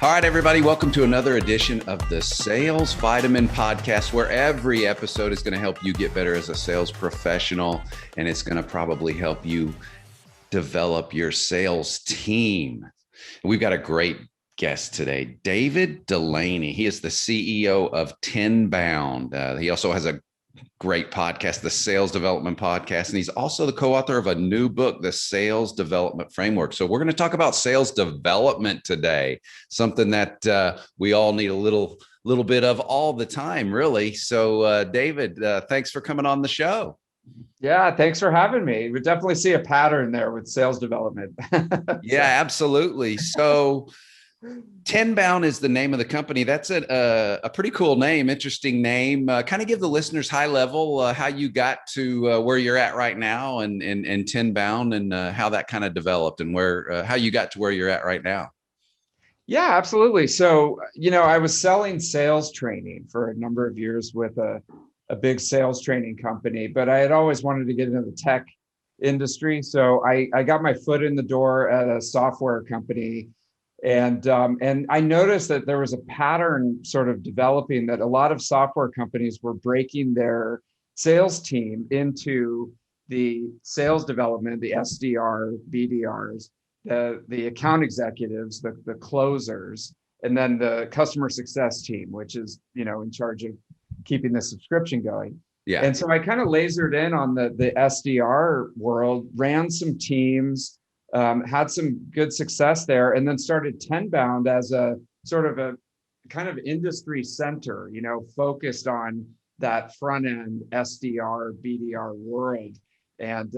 All right, everybody, welcome to another edition of the Sales Vitamin Podcast, where every episode is going to help you get better as a sales professional, and it's going to probably help you develop your sales team. We've got a great guest today, David Dulany. He is the CEO of Tenbound. He also has a great podcast, the Sales Development Podcast. And he's also the co-author of a new book, The Sales Development Framework. So we're going to talk about sales development today, something that we all need a little bit of all the time, really. So David, thanks for coming on the show. Yeah, thanks for having me. We definitely see a pattern there with sales development. Yeah, absolutely. So Tenbound is the name of the company. That's a pretty cool name, interesting name. Kind of give the listeners high level how you got to where you're at right now and Tenbound and how that kind of developed and how you got to where you're at right now. Yeah, absolutely. So, I was selling sales training for a number of years with a big sales training company, but I had always wanted to get into the tech industry. So I got my foot in the door at a software company. And I noticed that there was a pattern sort of developing that a lot of software companies were breaking their sales team into the sales development, the SDR, BDRs, the account executives, the closers, and then the customer success team, which is, in charge of keeping the subscription going. Yeah. And so I kind of lasered in on the SDR world, ran some teams, had some good success there, and then started Tenbound as a sort of a kind of industry center, focused on that front end SDR, BDR world, and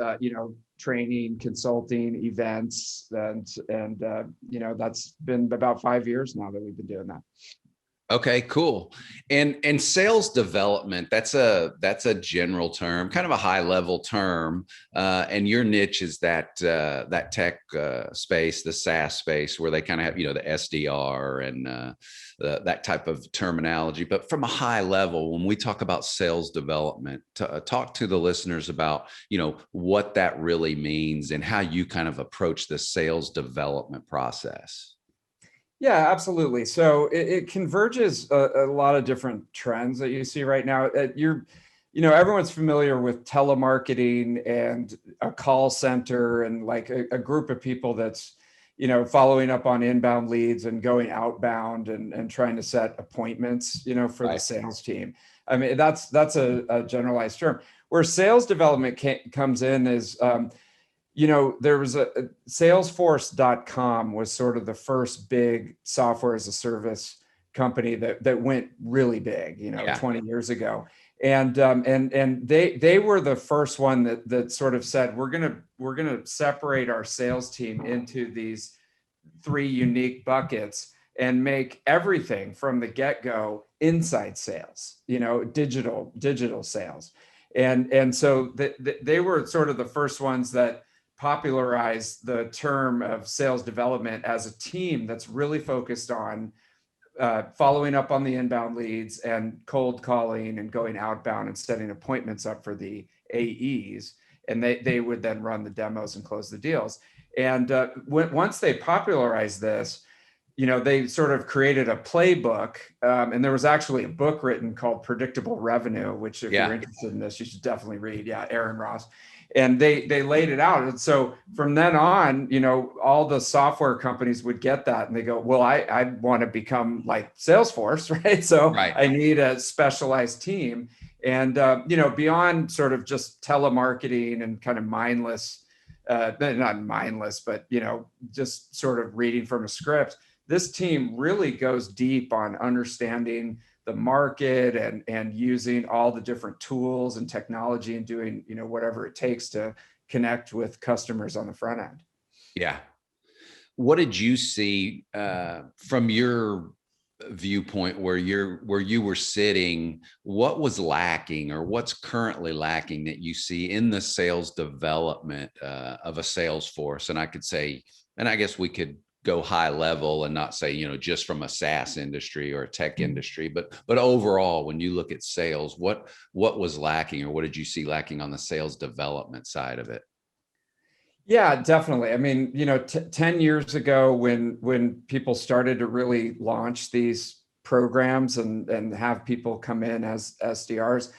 training, consulting, events, and that's been about 5 years now that we've been doing that. Okay, cool. And sales development, that's a general term, kind of a high level term. And your niche is that tech space, the SaaS space, where they kind of have, the SDR and that type of terminology. But from a high level, when we talk about sales development, talk to the listeners about, what that really means and how you kind of approach the sales development process. Yeah, absolutely. So it converges a lot of different trends that you see right now. Everyone's familiar with telemarketing and a call center and like a group of people that's, following up on inbound leads and going outbound and trying to set appointments, for Right. the sales team. I mean, that's a generalized term. Where sales development comes in is, there was Salesforce.com was sort of the first big software as a service company that went really big, 20 years ago. And they were the first one that sort of said, we're gonna separate our sales team into these 3 unique buckets and make everything from the get-go inside sales, digital sales. And so they were sort of the first ones that popularize the term of sales development as a team that's really focused on following up on the inbound leads and cold calling and going outbound and setting appointments up for the AEs. And they would then run the demos and close the deals. And once they popularized this, they sort of created a playbook. And there was actually a book written called Predictable Revenue, which if you're interested in this, you should definitely read. Yeah, Aaron Ross. And they laid it out. And so from then on, all the software companies would get that and they go, well, I want to become like Salesforce, right? So right. I need a specialized team. And, beyond sort of just telemarketing and kind of mindless, not mindless, but, just sort of reading from a script, this team really goes deep on understanding the market and using all the different tools and technology and doing, whatever it takes to connect with customers on the front end. Yeah. What did you see from your viewpoint where you were sitting? What was lacking or what's currently lacking that you see in the sales development of a sales force? And I could say, and I guess we could go high level and not say, just from a SaaS industry or a tech industry, but overall, when you look at sales, what was lacking or what did you see lacking on the sales development side of it? Yeah, definitely. I mean, 10 years ago when people started to really launch these programs and have people come in as SDRs,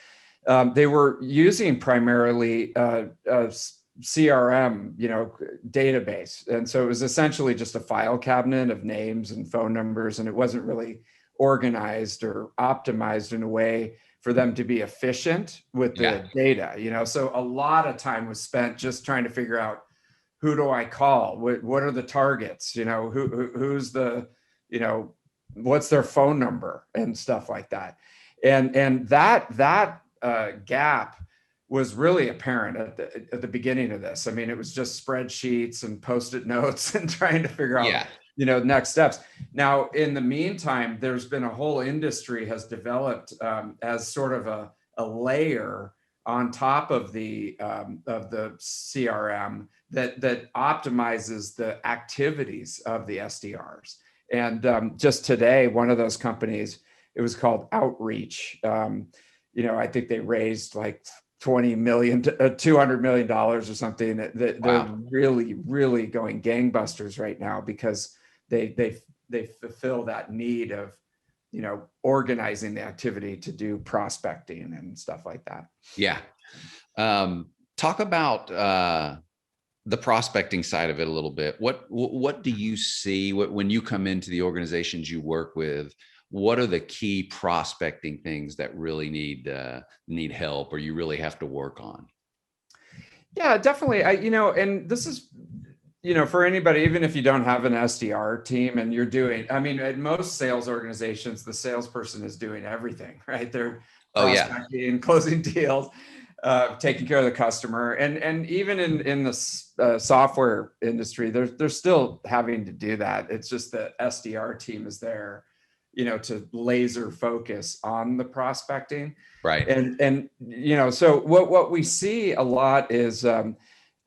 they were using primarily CRM, database. And so it was essentially just a file cabinet of names and phone numbers, and it wasn't really organized or optimized in a way for them to be efficient with Yeah. the data. So a lot of time was spent just trying to figure out, who do I call? What are the targets? Who's the, you know, what's their phone number and stuff like that. And that gap was really apparent at the beginning of this. I mean, it was just spreadsheets and post-it notes and trying to figure out, Yeah. next steps. Now, in the meantime, there's been a whole industry has developed as sort of a layer on top of the CRM that optimizes the activities of the SDRs. And just today, one of those companies, it was called Outreach. I think they raised like 20 million, $200 million or something. They're Wow. really, really going gangbusters right now because they fulfill that need of, organizing the activity to do prospecting and stuff like that. Yeah. Talk about the prospecting side of it a little bit. What do you see when you come into the organizations you work with? What are the key prospecting things that really need help, or you really have to work on? Yeah, definitely. And this is, for anybody, even if you don't have an SDR team and you're doing, I mean, at most sales organizations, the salesperson is doing everything, right? They're Oh yeah. prospecting, closing deals, taking care of the customer, and even in the software industry, they're still having to do that. It's just the SDR team is there, to laser focus on the prospecting. Right. And so what we see a lot is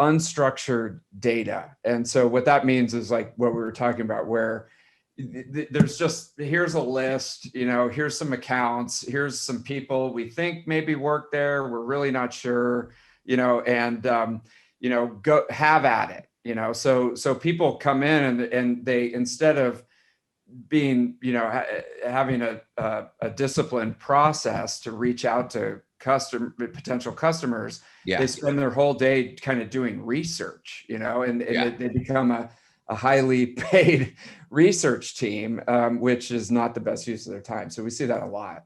unstructured data. And so what that means is like what we were talking about, where there's just, here's a list, here's some accounts, here's some people we think maybe work there, we're really not sure, and go have at it. So people come in and they, instead of being, having a disciplined process to reach out to potential customers, Yeah. they spend their whole day kind of doing research, and Yeah. they become a highly paid research team, which is not the best use of their time. So we see that a lot.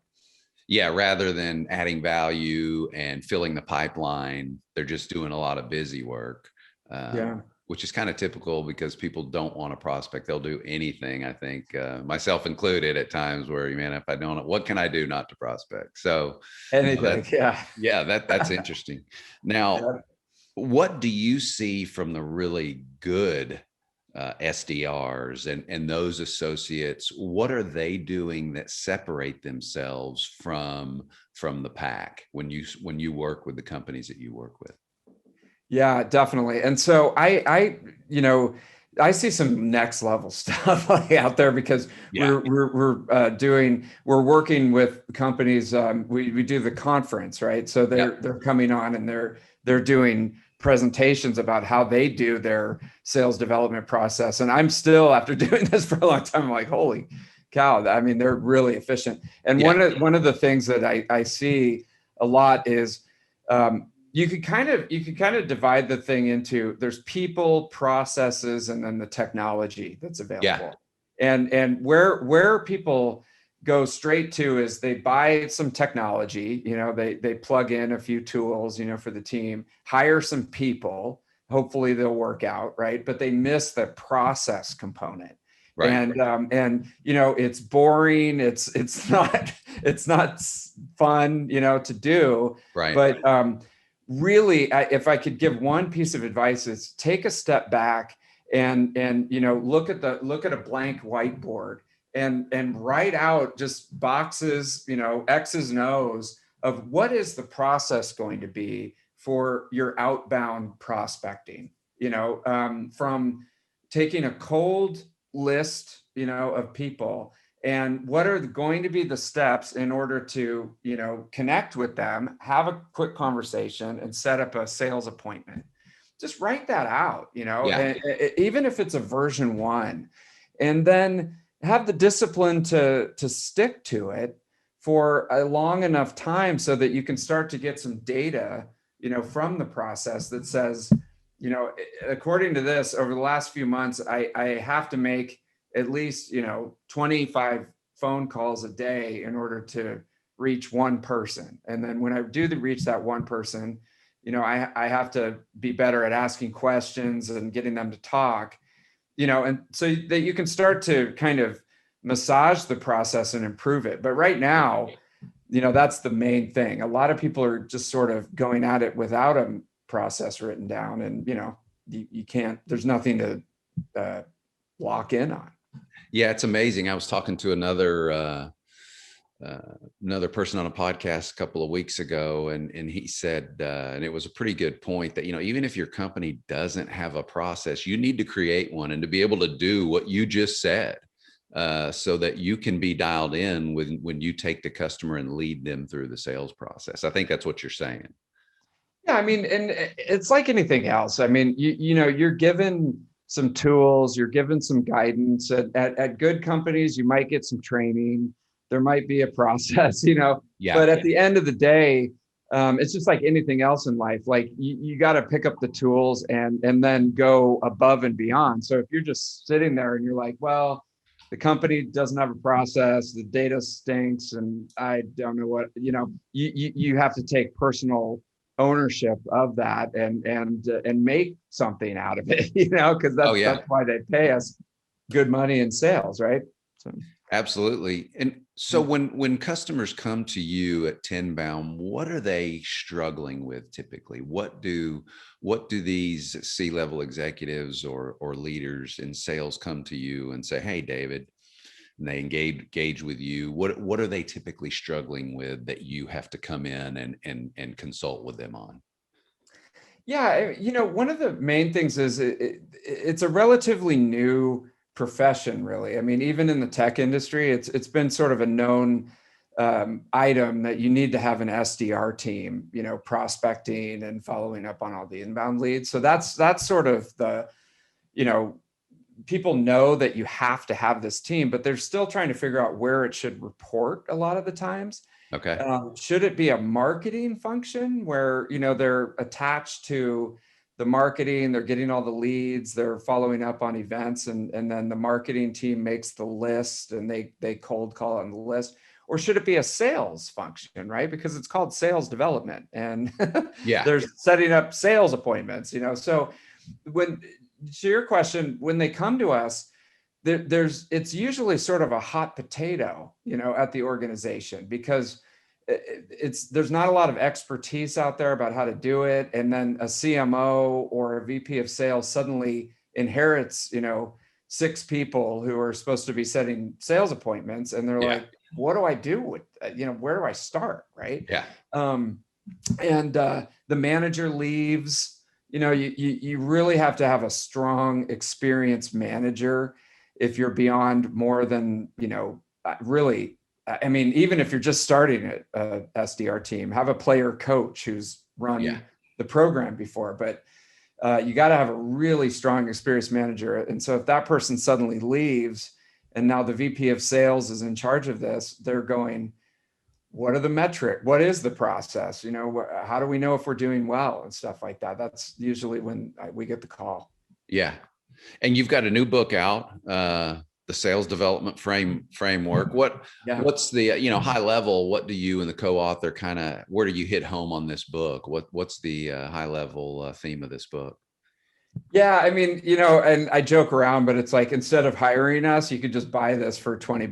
Yeah. Rather than adding value and filling the pipeline, they're just doing a lot of busy work. Yeah. Which is kind of typical because people don't want to prospect. They'll do anything, I think, myself included, at times where, man, if I don't, what can I do not to prospect? So Anything. yeah, that's interesting. Now, Yeah. what do you see from the really good SDRs and those associates? What are they doing that separate themselves from the pack when you work with the companies that you work with? Yeah, definitely. And so I see some next level stuff out there because Yeah. we're working with companies. We do the conference, right? So they're coming on and they're doing presentations about how they do their sales development process. And I'm still, after doing this for a long time, I'm like, holy cow! I mean, they're really efficient. And Yeah. one of the things that I see a lot is you could kind of divide the thing into, there's people, processes, and then the technology that's available. Yeah. And where people go straight to is they buy some technology, they plug in a few tools, for the team, hire some people, hopefully they'll work out, right? But they miss the process component. Right. And it's boring, it's not fun, to do. Right. But really, if I could give one piece of advice, is take a step back and look at a blank whiteboard and write out just boxes, X's and O's of what is the process going to be for your outbound prospecting, from taking a cold list, of people, and what are going to be the steps in order to, connect with them, have a quick conversation, and set up a sales appointment. just write that out, Yeah. and even if it's a version 1, and then have the discipline to stick to it for a long enough time so that you can start to get some data, from the process that says, according to this, over the last few months, I have to make at least, 25 phone calls a day in order to reach one person. And then when I do reach that one person, I have to be better at asking questions and getting them to talk, and so that you can start to kind of massage the process and improve it. But right now, that's the main thing. A lot of people are just sort of going at it without a process written down, and you can't. There's nothing to lock in on. Yeah, it's amazing. I was talking to another person on a podcast a couple of weeks ago, and he said, and it was a pretty good point, that even if your company doesn't have a process, you need to create one, and to be able to do what you just said, so that you can be dialed in when you take the customer and lead them through the sales process. I think that's what you're saying. Yeah, I mean, and it's like anything else. I mean, you're given some tools, you're given some guidance. At good companies, you might get some training. There might be a process, Yeah. But at the end of the day, it's just like anything else in life. Like you got to pick up the tools and then go above and beyond. So if you're just sitting there and you're like, well, the company doesn't have a process, the data stinks, and I don't know what, you have to take personal ownership of that and make something out of it, because that's why they pay us good money in sales, right? So. Absolutely. And so when customers come to you at Tenbound, what are they struggling with typically? What do these C-level executives or leaders in sales come to you and say, "Hey, David," and they engage with you? What are they typically struggling with that you have to come in and consult with them on? Yeah, one of the main things is it's a relatively new profession, really. I mean, even in the tech industry, it's been sort of a known item that you need to have an SDR team, prospecting and following up on all the inbound leads. So that's sort of the, people know that you have to have this team, but they're still trying to figure out where it should report a lot of the times. Okay. Should it be a marketing function where, they're attached to the marketing, they're getting all the leads, they're following up on events, and then the marketing team makes the list and they cold call on the list? Or should it be a sales function, right? Because it's called sales development, and Yeah. they're setting up sales appointments, So to your question, when they come to us, it's usually sort of a hot potato, at the organization, because there's not a lot of expertise out there about how to do it. And then a CMO or a VP of sales suddenly inherits, 6 people who are supposed to be setting sales appointments. And they're like, what do I do with, where do I start? Right. Yeah. And the manager leaves. You really have to have a strong, experienced manager if you're beyond more than, really. I mean, even if you're just starting a SDR team, have a player coach who's run the program before, but you got to have a really strong, experienced manager. And so if that person suddenly leaves and now the VP of sales is in charge of this, they're going, what are the metrics? What is the process? How do we know if we're doing well and stuff like that? That's usually when we get the call. Yeah. And you've got a new book out, the sales development framework. What's the, high level, what do you and the co-author where do you hit home on this book? What's the high level theme of this book? Yeah, I mean, and I joke around, but it's like, instead of hiring us, you could just buy this for $20.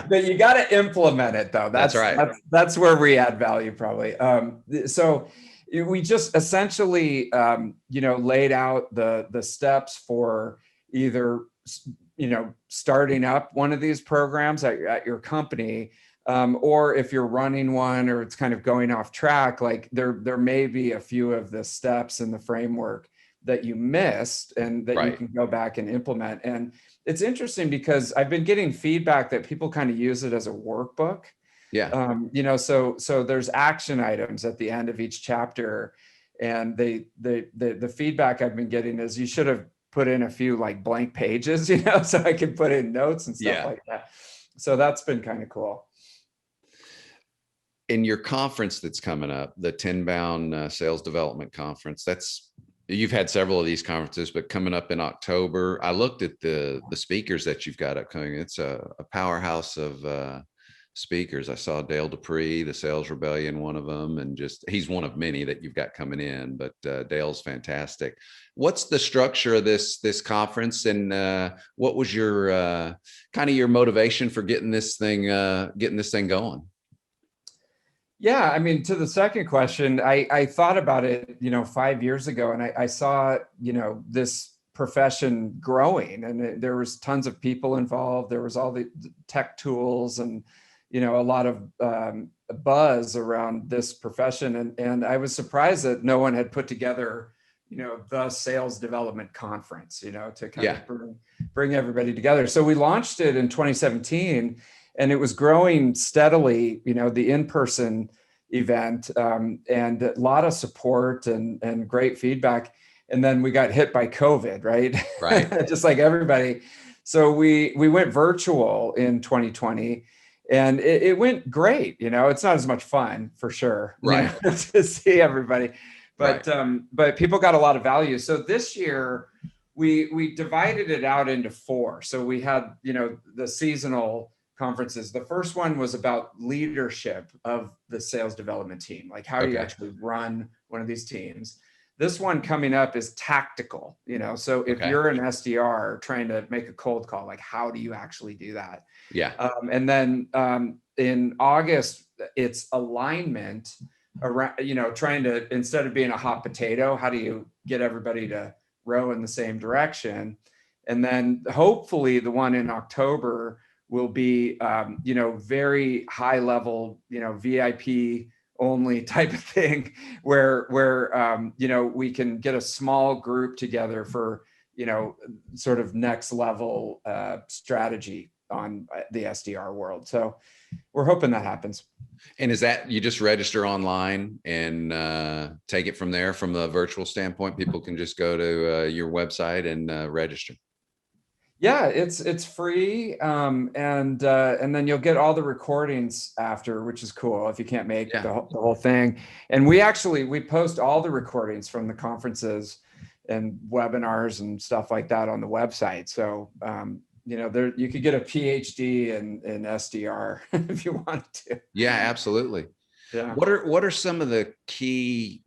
But you got to implement it, though. That's right. That's where we add value, probably. So we just essentially, laid out the steps for either, starting up one of these programs at your company, or if you're running one or it's kind of going off track, like there may be a few of the steps in the framework that you missed and that you can go back and implement. And it's interesting because I've been getting feedback that people kind of use it as a workbook. Yeah. So there's action items at the end of each chapter. And the feedback I've been getting is you should have put in a few like blank pages, so I can put in notes and stuff like that. So that's been kind of cool. In your conference that's coming up, the Tenbound Sales Development Conference, you've had several of these conferences, but coming up in October, I looked at the speakers that you've got upcoming. It's a powerhouse of speakers. I saw Dale Dupree, the Sales Rebellion, one of them, and he's one of many that you've got coming in, but Dale's fantastic. What's the structure of this conference, and what was your kind of your motivation for getting this thing going? Yeah, I mean, to the second question, I thought about it, 5 years ago, and I saw, this profession growing, and there was tons of people involved. There was all the tech tools and, a lot of buzz around this profession. And I was surprised that no one had put together, the sales development conference, to kind of bring everybody together. So we launched it in 2017. And it was growing steadily, the in-person event, and a lot of support and great feedback. And then we got hit by COVID, right? Right. Just like everybody. So we went virtual in 2020, and it went great. It's not as much fun for sure, right, to see everybody, but right. But people got a lot of value. So this year we divided it out into 4. So we had, the seasonal conferences. The first one was about leadership of the sales development team. Like, how do you actually run one of these teams? This one coming up is tactical, so if you're an SDR trying to make a cold call, like, how do you actually do that? Yeah. And then in August, it's alignment around, trying to, instead of being a hot potato, how do you get everybody to row in the same direction? And then hopefully the one in October will be, very high level, VIP only type of thing, where we can get a small group together for, sort of next level strategy on the SDR world. So we're hoping that happens. And is that, you just register online and take it from there? From the virtual standpoint, people can just go to your website and register. Yeah, it's free, and then you'll get all the recordings after, which is cool if you can't make the whole thing. And we post all the recordings from the conferences and webinars and stuff like that on the website. So there, you could get a PhD in SDR if you wanted to. Yeah, absolutely. Yeah. What are some of the key,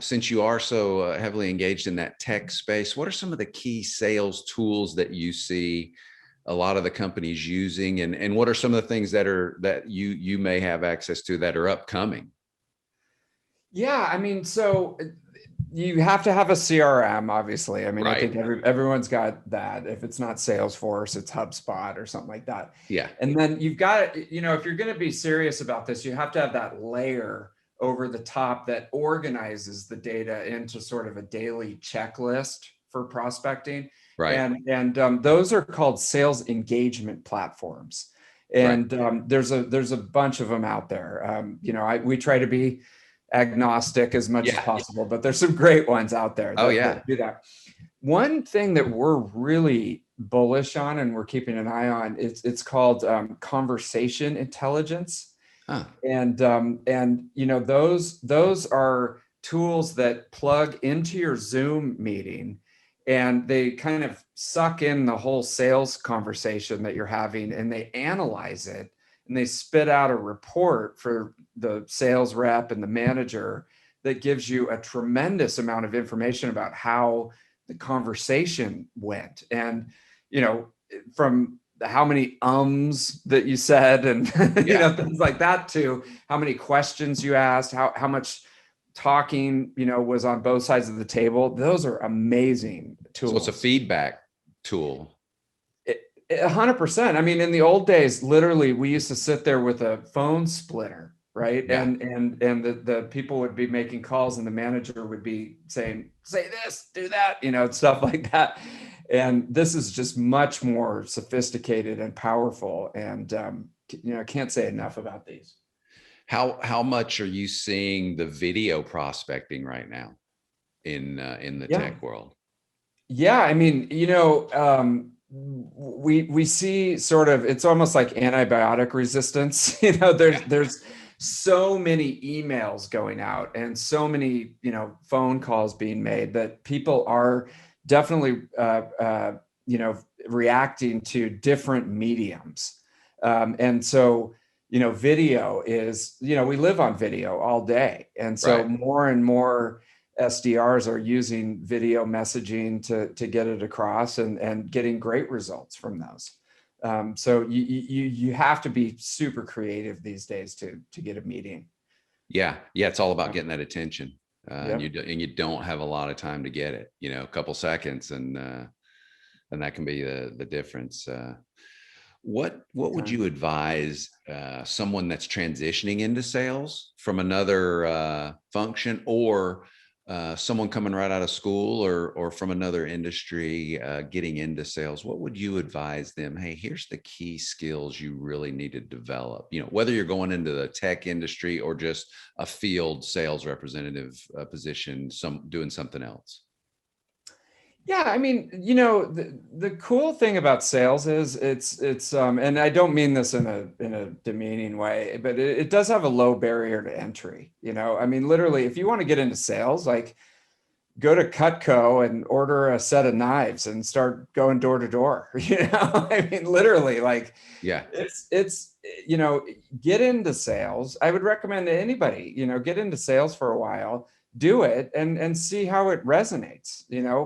since you are so heavily engaged in that tech space, what are some of the key sales tools that you see a lot of the companies using, and what are some of the things that you may have access to that are upcoming? Yeah, I mean, so you have to have a CRM, obviously. I mean, I think everyone's got that. If it's not Salesforce, it's HubSpot or something like that. Yeah. And then you've got, if you're going to be serious about this, you have to have that layer over the top that organizes the data into sort of a daily checklist for prospecting. Right. And those are called sales engagement platforms. And there's a bunch of them out there. We try to be agnostic as much as possible, but there's some great ones out there that do that. One thing that we're really bullish on and we're keeping an eye on, it's called conversation intelligence. And those are tools that plug into your Zoom meeting, and they kind of suck in the whole sales conversation that you're having, and they analyze it, and they spit out a report for the sales rep and the manager that gives you a tremendous amount of information about how the conversation went. And, from how many ums that you said and, things like that, to how many questions you asked, how much talking, was on both sides of the table. Those are amazing tools. So it's a feedback tool. 100%. I mean, in the old days, literally, we used to sit there with a phone splitter, right? Yeah. And the people would be making calls, and the manager would be saying, "Say this, do that," stuff like that. And this is just much more sophisticated and powerful. And I can't say enough about these. How much are you seeing the video prospecting right now? in the Yeah. tech world. Yeah. I mean, we see sort of, it's almost like antibiotic resistance. There's so many emails going out and so many, phone calls being made that people are definitely, reacting to different mediums. And so, video is, we live on video all day. And so Right. more and more SDRs are using video messaging to get it across and getting great results from those. So you have to be super creative these days to get a meeting. Yeah. Yeah. It's all about getting that attention. And Yep. you don't have a lot of time to get it, a couple seconds, and that can be the difference. What would you advise someone that's transitioning into sales from another function, or someone coming right out of school, or from another industry getting into sales? What would you advise them? Hey, here's the key skills you really need to develop. Whether you're going into the tech industry or just a field sales representative position, doing something else. Yeah, I mean, the cool thing about sales is it's and I don't mean this in a demeaning way, but it does have a low barrier to entry. I mean, literally, if you want to get into sales, like go to Cutco and order a set of knives and start going door to door. I mean, literally, like Yeah. it's get into sales. I would recommend to anybody, get into sales for a while, do it and see how it resonates,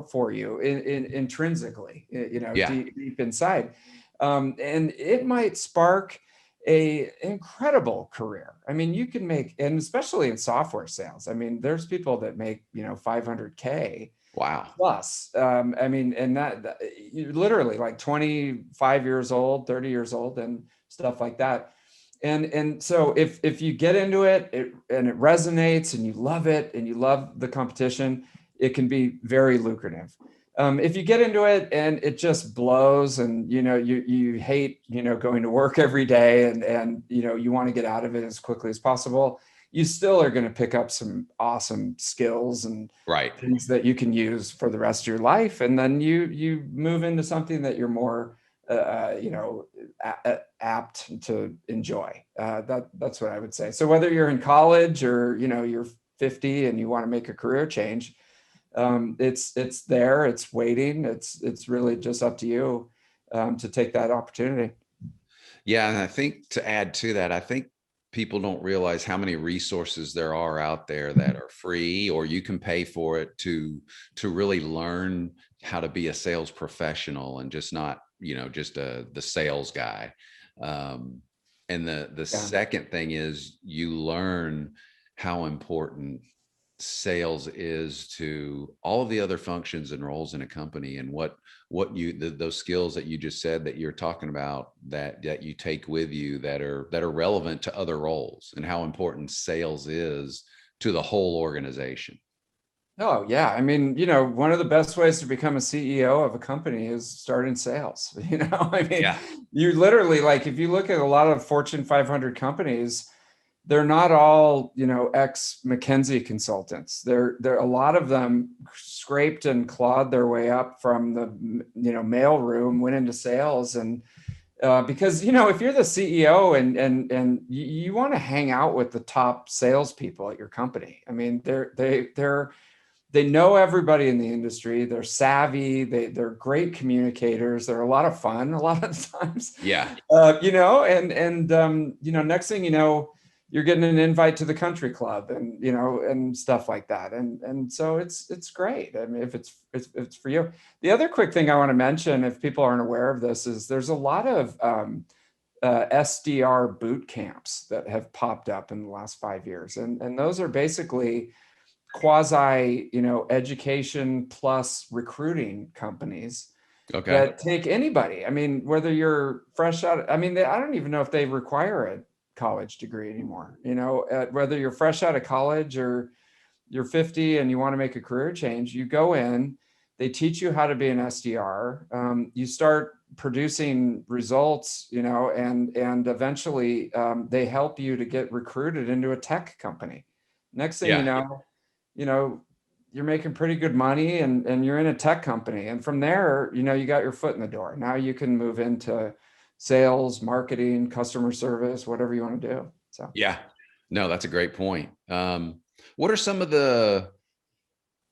for you intrinsically, Yeah. deep inside. And it might spark a incredible career. I mean, you can make, and especially in software sales, I mean, there's people that make, 500K Wow. plus. I mean, and that you're literally like 25 years old, 30 years old and stuff like that. And so if you get into it, and it resonates and you love it and you love the competition, it can be very lucrative. If you get into it and it just blows, and you hate going to work every day, and you want to get out of it as quickly as possible, you still are going to pick up some awesome skills and Right. things that you can use for the rest of your life, and then you move into something that you're more apt to enjoy. That's what I would say. So whether you're in college or you're 50 and you want to make a career change, it's there, it's waiting. It's really just up to you to take that opportunity. Yeah, and I think to add to that, I think people don't realize how many resources there are out there that are free, or you can pay for it to really learn how to be a sales professional, and just not, just the sales guy. And the Yeah. second thing is you learn how important sales is to all of the other functions and roles in a company, and those skills that you just said that you're talking about, that you take with you, that are relevant to other roles, and how important sales is to the whole organization. Oh yeah. I mean, one of the best ways to become a CEO of a company is starting sales. I mean, Yeah. you literally, like, if you look at a lot of Fortune 500 companies, they're not all, ex McKinsey consultants. They're a lot of them scraped and clawed their way up from the, mail room, went into sales. And because, if you're the CEO and you want to hang out with the top salespeople at your company, I mean, they know everybody in the industry. They're savvy. They're great communicators. They're a lot of fun a lot of times. Yeah. Next thing you know, you're getting an invite to the country club, and stuff like that. And so it's great. I mean, if it's for you. The other quick thing I want to mention, if people aren't aware of this, is there's a lot of SDR boot camps that have popped up in the last 5 years, and those are basically quasi, education plus recruiting companies Okay. that take anybody. I mean, whether you're fresh out, I mean, I don't even know if they require a college degree anymore. Whether you're fresh out of college or you're 50 and you want to make a career change, you go in, they teach you how to be an SDR. You start producing results, and eventually they help you to get recruited into a tech company. Next thing Yeah. you know, you're making pretty good money and you're in a tech company. And from there, you got your foot in the door. Now you can move into sales, marketing, customer service, whatever you want to do. So, yeah, no, that's a great point. What are some of the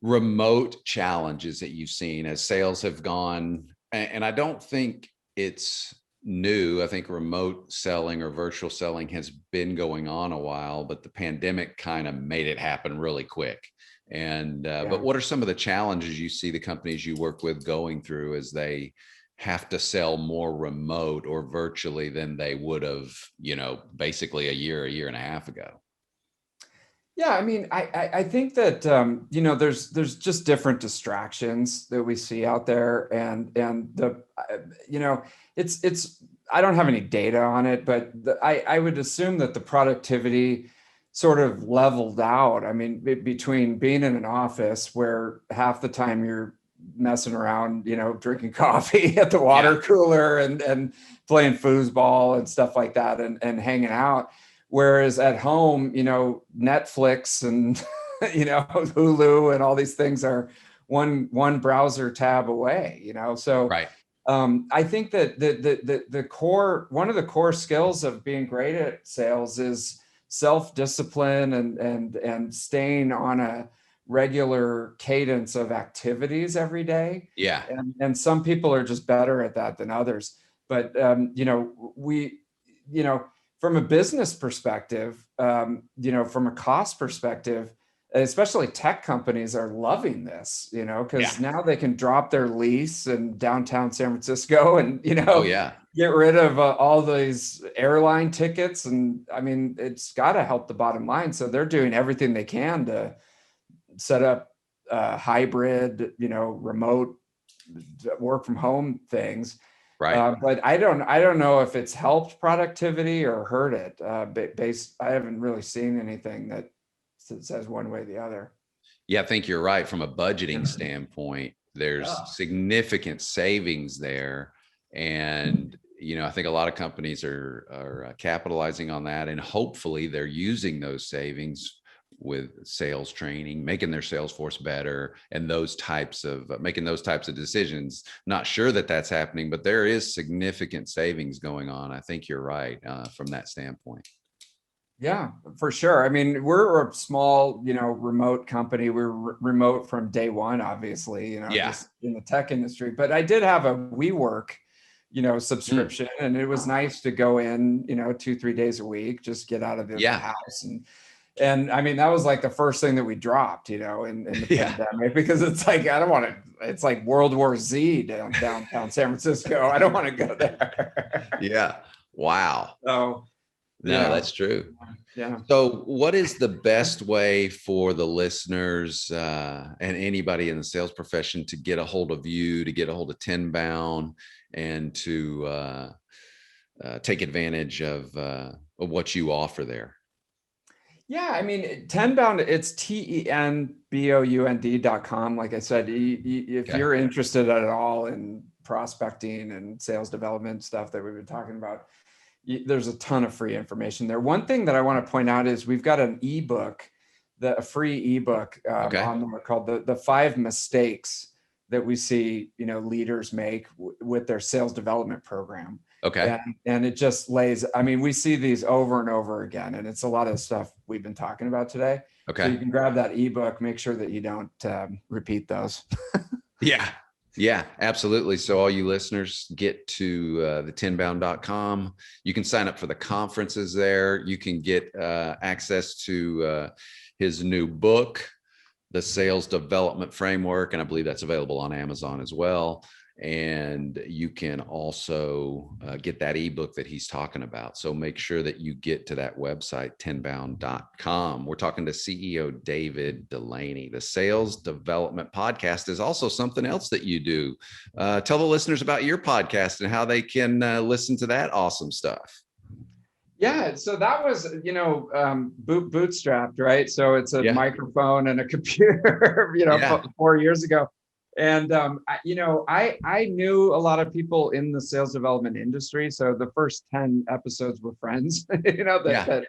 remote challenges that you've seen as sales have gone? And I don't think it's new. I think remote selling or virtual selling has been going on a while, but the pandemic kind of made it happen really quick. And but what are some of the challenges you see the companies you work with going through as they have to sell more remote or virtually than they would have, basically a year and a half ago? Yeah, I mean, I think that there's just different distractions that we see out there, and it's I don't have any data on it, but I would assume that the productivity sort of leveled out. I mean, between being in an office where half the time you're messing around, drinking coffee at the water cooler and playing foosball and stuff like that, and hanging out. Whereas at home, Netflix and Hulu and all these things are one browser tab away. So Right. I think that the core, one of the core skills of being great at sales is self-discipline and staying on a regular cadence of activities every day. Yeah. And some people are just better at that than others. But from a business perspective, from a cost perspective, especially tech companies are loving this, because now they can drop their lease in downtown San Francisco and, get rid of all these airline tickets. And I mean, it's got to help the bottom line. So they're doing everything they can to set up hybrid, remote work from home things. Right. But I don't know if it's helped productivity or hurt it. I haven't really seen anything that says one way or the other. Yeah, I think you're right. From a budgeting standpoint, there's significant savings there. And, I think a lot of companies are capitalizing on that. And hopefully they're using those savings with sales training, making their sales force better, and making those types of decisions. Not sure that that's happening, but there is significant savings going on. I think you're right from that standpoint. Yeah, for sure. I mean, we're a small, remote company. We're remote from day one, obviously, just in the tech industry. But I did have a WeWork, subscription, and it was nice to go in, 2-3 days a week, just get out of the house. And I mean, that was like the first thing that we dropped, in the pandemic, because it's like, I don't want to, it's like World War Z downtown San Francisco. I don't want to go there. Yeah. Wow. So, no, that's true. Yeah. So what is the best way for the listeners and anybody in the sales profession to get a hold of you, to get a hold of Tenbound, and to take advantage of what you offer there? Yeah, I mean, Tenbound, it's tenbound.com. Like I said, if you're interested at all in prospecting and sales development stuff that we've been talking about, there's a ton of free information there. One thing that I want to point out is we've got an ebook, a free ebook on there called the 5 mistakes that we see, leaders make with their sales development program. Okay. And it just lays, I mean, we see these over and over again, and it's a lot of stuff we've been talking about today. Okay. So you can grab that ebook, make sure that you don't repeat those. Yeah, absolutely. So all you listeners, get to the tenbound.com. You can sign up for the conferences there. You can get access to his new book, The Sales Development Framework. And I believe that's available on Amazon as well. And you can also get that ebook that he's talking about. So make sure that you get to that website, tenbound.com. We're talking to CEO David Dulany. The Sales Development Podcast is also something else that you do. Tell the listeners about your podcast and how they can listen to that awesome stuff. Yeah, so that was, bootstrapped, right? So it's a microphone and a computer, 4 years ago. And, I knew a lot of people in the sales development industry. So the first 10 episodes were friends, that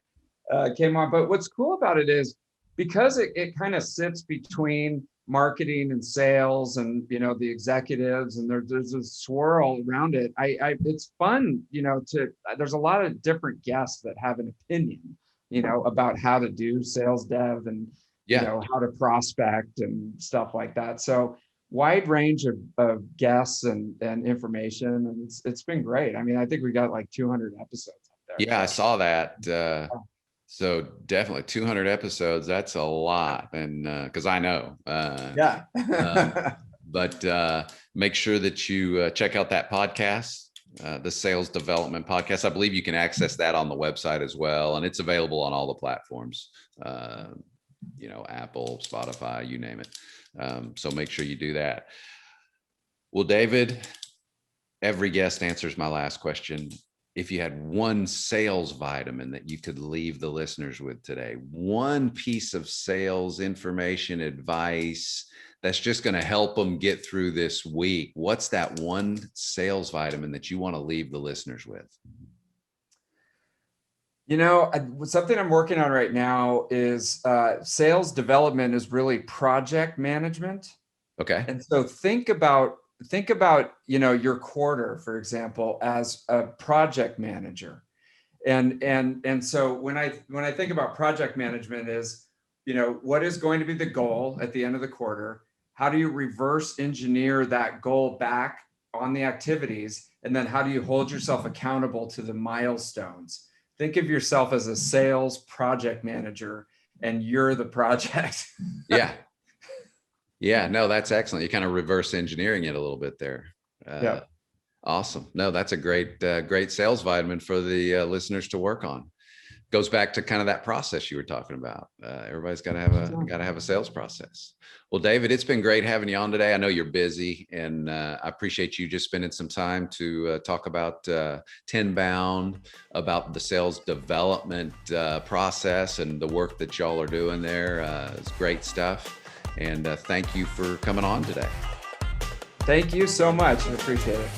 came on. But what's cool about it is because it kind of sits between marketing and sales and, the executives, and there's a swirl around it. It's fun, there's a lot of different guests that have an opinion, about how to do sales dev and, how to prospect and stuff like that. So wide range of guests and information. And it's been great. I mean, I think we got like 200 episodes up there. Yeah, I saw that. So definitely 200 episodes. That's a lot. And because I know. Yeah. But make sure that you check out that podcast, the Sales Development Podcast. I believe you can access that on the website as well. And it's available on all the platforms, Apple, Spotify, you name it. So make sure you do that. Well, David, every guest answers my last question. If you had one sales vitamin that you could leave the listeners with today, one piece of sales information, advice that's just going to help them get through this week, what's that one sales vitamin that you want to leave the listeners with? Something I'm working on right now is sales development is really project management. Okay. And so think about your quarter, for example, as a project manager. And so when I think about project management is, what is going to be the goal at the end of the quarter? How do you reverse engineer that goal back on the activities? And then how do you hold yourself accountable to the milestones? Think of yourself as a sales project manager, and you're the project. Yeah. Yeah, no, that's excellent. You're kind of reverse engineering it a little bit there. Yeah. Awesome. No, that's a great sales vitamin for the listeners to work on. Goes back to kind of that process you were talking about. Everybody's got to have a sales process. Well, David, it's been great having you on today. I know you're busy, and I appreciate you just spending some time to talk about Tenbound, about the sales development process and the work that y'all are doing there. It's great stuff. And thank you for coming on today. Thank you so much. I appreciate it.